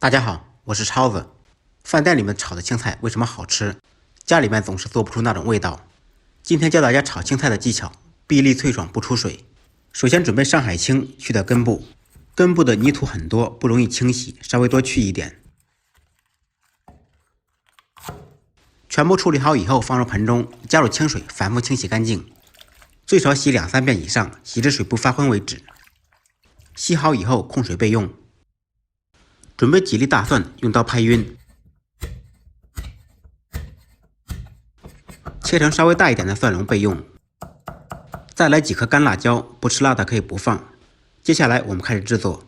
大家好，我是超子。饭店里面炒的青菜为什么好吃？家里面总是做不出那种味道。今天教大家炒青菜的技巧，碧丽脆爽不出水。首先准备上海青，去掉根部，根部的泥土很多，不容易清洗，稍微多去一点。全部处理好以后，放入盆中，加入清水，反复清洗干净，最少洗2-3遍以上，洗至水不发昏为止。洗好以后控水备用。准备几粒大蒜，用刀拍匀，切成稍微大一点的蒜蓉备用。再来几颗干辣椒，不吃辣的可以不放。接下来我们开始制作。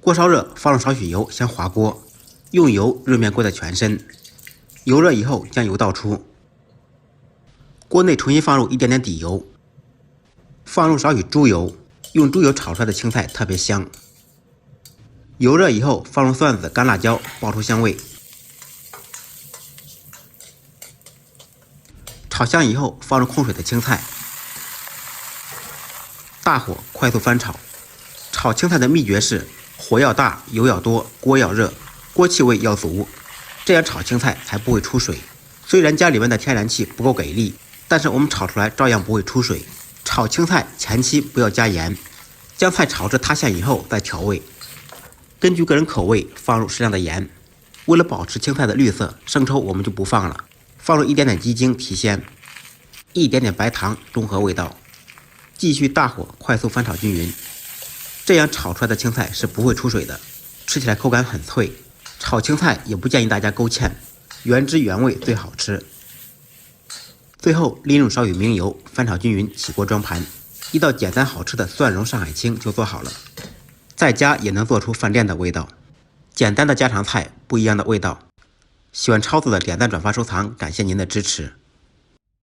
锅烧热，放入少许油，先滑锅，用油热面锅的全身。油热以后将油倒出，锅内重新放入一点点底油，放入少许猪油，用猪油炒出来的青菜特别香。油热以后，放入蒜子、干辣椒，爆出香味。炒香以后，放入控水的青菜，大火快速翻炒。炒青菜的秘诀是火要大，油要多，锅要热，锅气味要足，这样炒青菜才不会出水。虽然家里面的天然气不够给力，但是我们炒出来照样不会出水。炒青菜前期不要加盐，将菜炒至塌陷以后再调味。根据个人口味放入适量的盐，为了保持青菜的绿色，生抽我们就不放了，放入一点点鸡精提鲜，一点点白糖中和味道，继续大火快速翻炒均匀，这样炒出来的青菜是不会出水的，吃起来口感很脆。炒青菜也不建议大家勾芡，原汁原味最好吃。最后淋入少许明油，翻炒均匀，起锅装盘。一道简单好吃的蒜蓉上海青就做好了。在家也能做出饭店的味道，简单的家常菜，不一样的味道。喜欢超子的点赞、转发、收藏，感谢您的支持。